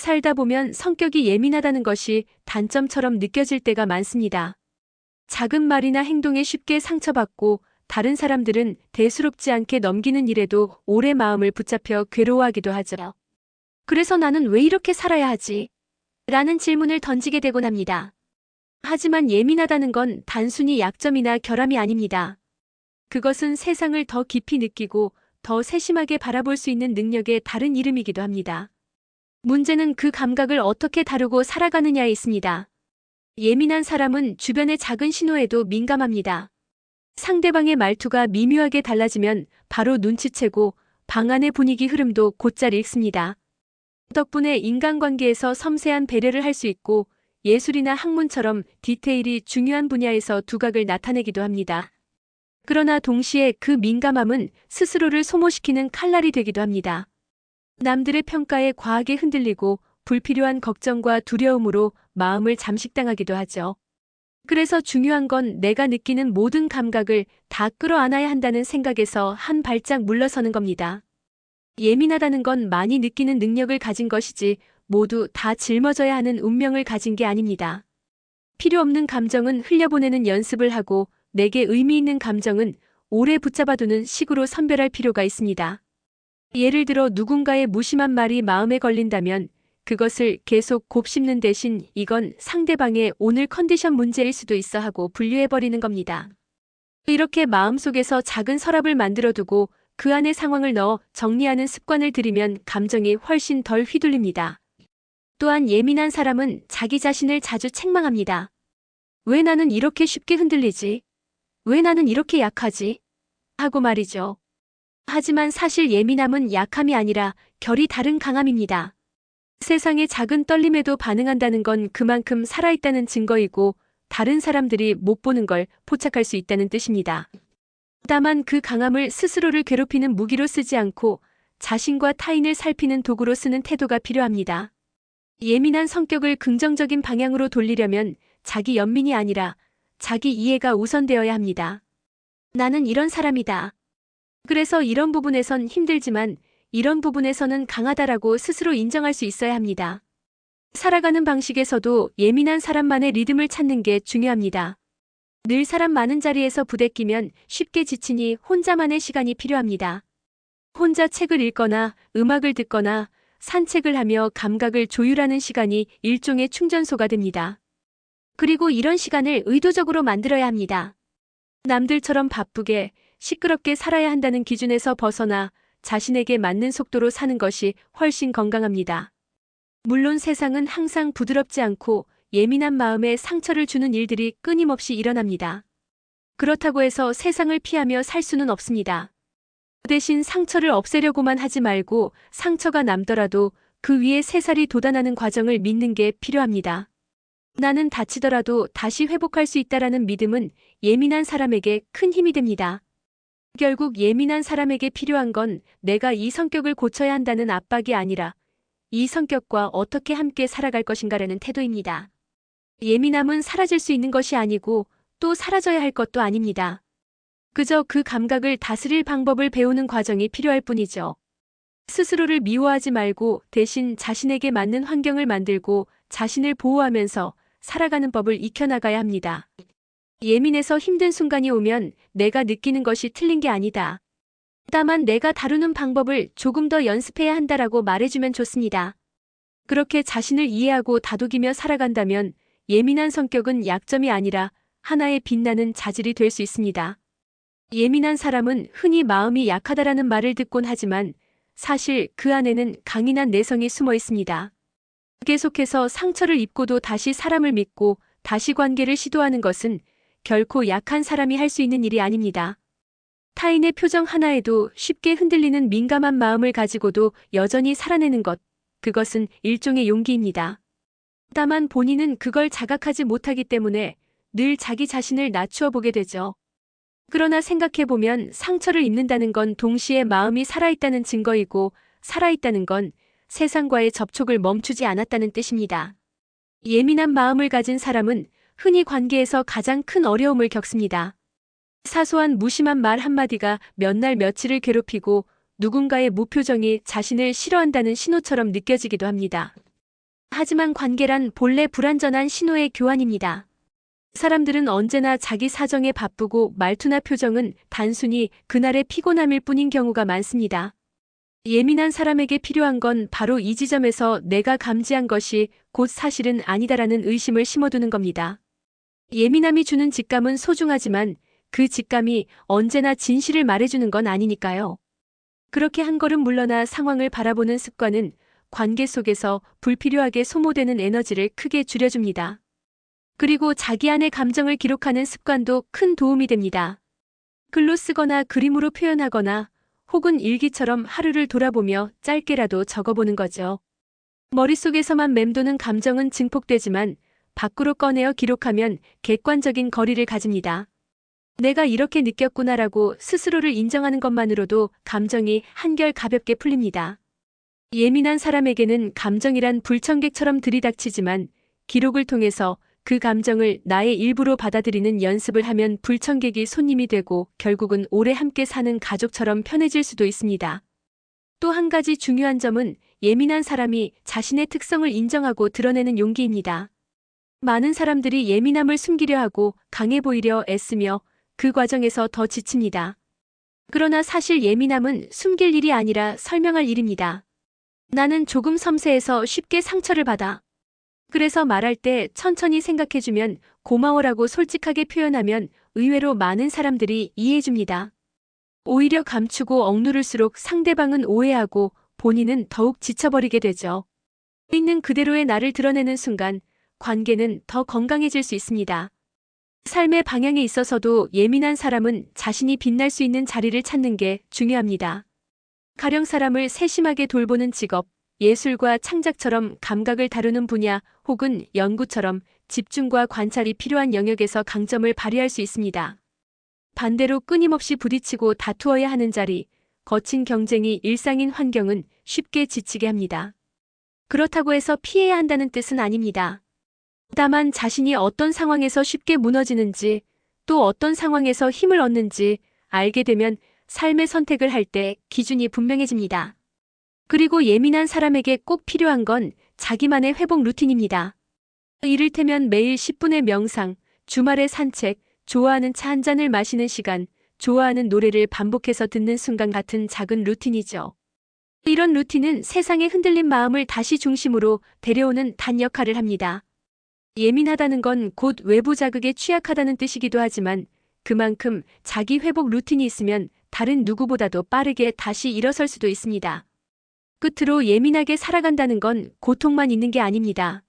살다 보면 성격이 예민하다는 것이 단점처럼 느껴질 때가 많습니다. 작은 말이나 행동에 쉽게 상처받고 다른 사람들은 대수롭지 않게 넘기는 일에도 오래 마음을 붙잡혀 괴로워하기도 하죠. 그래서 나는 왜 이렇게 살아야 하지? 라는 질문을 던지게 되곤 합니다. 하지만 예민하다는 건 단순히 약점이나 결함이 아닙니다. 그것은 세상을 더 깊이 느끼고 더 세심하게 바라볼 수 있는 능력의 다른 이름이기도 합니다. 문제는 그 감각을 어떻게 다루고 살아가느냐에 있습니다. 예민한 사람은 주변의 작은 신호에도 민감합니다. 상대방의 말투가 미묘하게 달라지면 바로 눈치채고 방 안의 분위기 흐름도 곧잘 읽습니다. 덕분에 인간관계에서 섬세한 배려를 할 수 있고 예술이나 학문처럼 디테일이 중요한 분야에서 두각을 나타내기도 합니다. 그러나 동시에 그 민감함은 스스로를 소모시키는 칼날이 되기도 합니다. 남들의 평가에 과하게 흔들리고 불필요한 걱정과 두려움으로 마음을 잠식당하기도 하죠. 그래서 중요한 건 내가 느끼는 모든 감각을 다 끌어안아야 한다는 생각에서 한 발짝 물러서는 겁니다. 예민하다는 건 많이 느끼는 능력을 가진 것이지 모두 다 짊어져야 하는 운명을 가진 게 아닙니다. 필요 없는 감정은 흘려보내는 연습을 하고 내게 의미 있는 감정은 오래 붙잡아두는 식으로 선별할 필요가 있습니다. 예를 들어 누군가의 무심한 말이 마음에 걸린다면 그것을 계속 곱씹는 대신 이건 상대방의 오늘 컨디션 문제일 수도 있어 하고 분류해버리는 겁니다. 이렇게 마음속에서 작은 서랍을 만들어두고 그 안에 상황을 넣어 정리하는 습관을 들이면 감정이 훨씬 덜 휘둘립니다. 또한 예민한 사람은 자기 자신을 자주 책망합니다. 왜 나는 이렇게 쉽게 흔들리지? 왜 나는 이렇게 약하지? 하고 말이죠. 하지만 사실 예민함은 약함이 아니라 결이 다른 강함입니다. 세상의 작은 떨림에도 반응한다는 건 그만큼 살아있다는 증거이고 다른 사람들이 못 보는 걸 포착할 수 있다는 뜻입니다. 다만 그 강함을 스스로를 괴롭히는 무기로 쓰지 않고 자신과 타인을 살피는 도구로 쓰는 태도가 필요합니다. 예민한 성격을 긍정적인 방향으로 돌리려면 자기 연민이 아니라 자기 이해가 우선되어야 합니다. 나는 이런 사람이다. 그래서 이런 부분에선 힘들지만 이런 부분에서는 강하다라고 스스로 인정할 수 있어야 합니다. 살아가는 방식에서도 예민한 사람만의 리듬을 찾는 게 중요합니다. 늘 사람 많은 자리에서 부대끼면 쉽게 지치니 혼자만의 시간이 필요합니다. 혼자 책을 읽거나 음악을 듣거나 산책을 하며 감각을 조율하는 시간이 일종의 충전소가 됩니다. 그리고 이런 시간을 의도적으로 만들어야 합니다. 남들처럼 바쁘게 시끄럽게 살아야 한다는 기준에서 벗어나 자신에게 맞는 속도로 사는 것이 훨씬 건강합니다. 물론 세상은 항상 부드럽지 않고 예민한 마음에 상처를 주는 일들이 끊임없이 일어납니다. 그렇다고 해서 세상을 피하며 살 수는 없습니다. 대신 상처를 없애려고만 하지 말고 상처가 남더라도 그 위에 새살이 돋아나는 과정을 믿는 게 필요합니다. 나는 다치더라도 다시 회복할 수 있다라는 믿음은 예민한 사람에게 큰 힘이 됩니다. 결국 예민한 사람에게 필요한 건 내가 이 성격을 고쳐야 한다는 압박이 아니라 이 성격과 어떻게 함께 살아갈 것인가라는 태도입니다. 예민함은 사라질 수 있는 것이 아니고 또 사라져야 할 것도 아닙니다. 그저 그 감각을 다스릴 방법을 배우는 과정이 필요할 뿐이죠. 스스로를 미워하지 말고 대신 자신에게 맞는 환경을 만들고 자신을 보호하면서 살아가는 법을 익혀나가야 합니다. 예민해서 힘든 순간이 오면 내가 느끼는 것이 틀린 게 아니다. 다만 내가 다루는 방법을 조금 더 연습해야 한다라고 말해주면 좋습니다. 그렇게 자신을 이해하고 다독이며 살아간다면 예민한 성격은 약점이 아니라 하나의 빛나는 자질이 될 수 있습니다. 예민한 사람은 흔히 마음이 약하다라는 말을 듣곤 하지만 사실 그 안에는 강인한 내성이 숨어 있습니다. 계속해서 상처를 입고도 다시 사람을 믿고 다시 관계를 시도하는 것은 결코 약한 사람이 할 수 있는 일이 아닙니다. 타인의 표정 하나에도 쉽게 흔들리는 민감한 마음을 가지고도 여전히 살아내는 것, 그것은 일종의 용기입니다. 다만 본인은 그걸 자각하지 못하기 때문에 늘 자기 자신을 낮추어 보게 되죠. 그러나 생각해보면 상처를 입는다는 건 동시에 마음이 살아있다는 증거이고 살아있다는 건 세상과의 접촉을 멈추지 않았다는 뜻입니다. 예민한 마음을 가진 사람은 흔히 관계에서 가장 큰 어려움을 겪습니다. 사소한 무심한 말 한마디가 몇 날 며칠을 괴롭히고 누군가의 무표정이 자신을 싫어한다는 신호처럼 느껴지기도 합니다. 하지만 관계란 본래 불완전한 신호의 교환입니다. 사람들은 언제나 자기 사정에 바쁘고 말투나 표정은 단순히 그날의 피곤함일 뿐인 경우가 많습니다. 예민한 사람에게 필요한 건 바로 이 지점에서 내가 감지한 것이 곧 사실은 아니다라는 의심을 심어두는 겁니다. 예민함이 주는 직감은 소중하지만 그 직감이 언제나 진실을 말해주는 건 아니니까요. 그렇게 한 걸음 물러나 상황을 바라보는 습관은 관계 속에서 불필요하게 소모되는 에너지를 크게 줄여줍니다. 그리고 자기 안의 감정을 기록하는 습관도 큰 도움이 됩니다. 글로 쓰거나 그림으로 표현하거나 혹은 일기처럼 하루를 돌아보며 짧게라도 적어보는 거죠. 머릿속에서만 맴도는 감정은 증폭되지만 밖으로 꺼내어 기록하면 객관적인 거리를 가집니다. 내가 이렇게 느꼈구나라고 스스로를 인정하는 것만으로도 감정이 한결 가볍게 풀립니다. 예민한 사람에게는 감정이란 불청객처럼 들이닥치지만 기록을 통해서 그 감정을 나의 일부로 받아들이는 연습을 하면 불청객이 손님이 되고 결국은 오래 함께 사는 가족처럼 편해질 수도 있습니다. 또 한 가지 중요한 점은 예민한 사람이 자신의 특성을 인정하고 드러내는 용기입니다. 많은 사람들이 예민함을 숨기려 하고 강해 보이려 애쓰며 그 과정에서 더 지칩니다. 그러나 사실 예민함은 숨길 일이 아니라 설명할 일입니다. 나는 조금 섬세해서 쉽게 상처를 받아. 그래서 말할 때 천천히 생각해주면 고마워라고 솔직하게 표현하면 의외로 많은 사람들이 이해해줍니다. 오히려 감추고 억누를수록 상대방은 오해하고 본인은 더욱 지쳐버리게 되죠. 있는 그대로의 나를 드러내는 순간 관계는 더 건강해질 수 있습니다. 삶의 방향에 있어서도 예민한 사람은 자신이 빛날 수 있는 자리를 찾는 게 중요합니다. 가령 사람을 세심하게 돌보는 직업, 예술과 창작처럼 감각을 다루는 분야 혹은 연구처럼 집중과 관찰이 필요한 영역에서 강점을 발휘할 수 있습니다. 반대로 끊임없이 부딪히고 다투어야 하는 자리, 거친 경쟁이 일상인 환경은 쉽게 지치게 합니다. 그렇다고 해서 피해야 한다는 뜻은 아닙니다. 다만 자신이 어떤 상황에서 쉽게 무너지는지 또 어떤 상황에서 힘을 얻는지 알게 되면 삶의 선택을 할 때 기준이 분명해집니다. 그리고 예민한 사람에게 꼭 필요한 건 자기만의 회복 루틴입니다. 이를테면 매일 10분의 명상, 주말에 산책, 좋아하는 차 한 잔을 마시는 시간, 좋아하는 노래를 반복해서 듣는 순간 같은 작은 루틴이죠. 이런 루틴은 세상에 흔들린 마음을 다시 중심으로 데려오는 단 역할을 합니다. 예민하다는 건 곧 외부 자극에 취약하다는 뜻이기도 하지만 그만큼 자기 회복 루틴이 있으면 다른 누구보다도 빠르게 다시 일어설 수도 있습니다. 끝으로 예민하게 살아간다는 건 고통만 있는 게 아닙니다.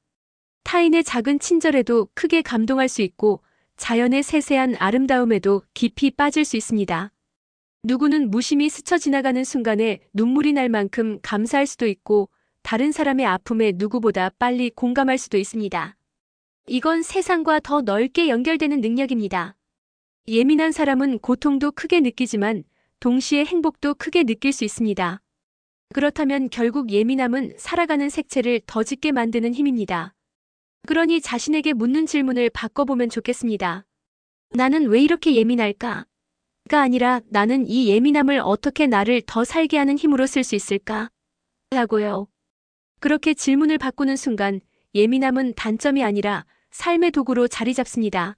타인의 작은 친절에도 크게 감동할 수 있고 자연의 세세한 아름다움에도 깊이 빠질 수 있습니다. 누구는 무심히 스쳐 지나가는 순간에 눈물이 날 만큼 감사할 수도 있고 다른 사람의 아픔에 누구보다 빨리 공감할 수도 있습니다. 이건 세상과 더 넓게 연결되는 능력입니다. 예민한 사람은 고통도 크게 느끼지만 동시에 행복도 크게 느낄 수 있습니다. 그렇다면 결국 예민함은 살아가는 색채를 더 짙게 만드는 힘입니다. 그러니 자신에게 묻는 질문을 바꿔보면 좋겠습니다. 나는 왜 이렇게 예민할까? 가 아니라 나는 이 예민함을 어떻게 나를 더 살게 하는 힘으로 쓸 수 있을까? 라고요. 그렇게 질문을 바꾸는 순간 예민함은 단점이 아니라 삶의 도구로 자리 잡습니다.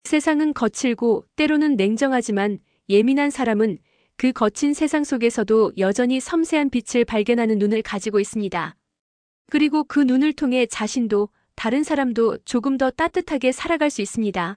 세상은 거칠고 때로는 냉정하지만 예민한 사람은 그 거친 세상 속에서도 여전히 섬세한 빛을 발견하는 눈을 가지고 있습니다. 그리고 그 눈을 통해 자신도 다른 사람도 조금 더 따뜻하게 살아갈 수 있습니다.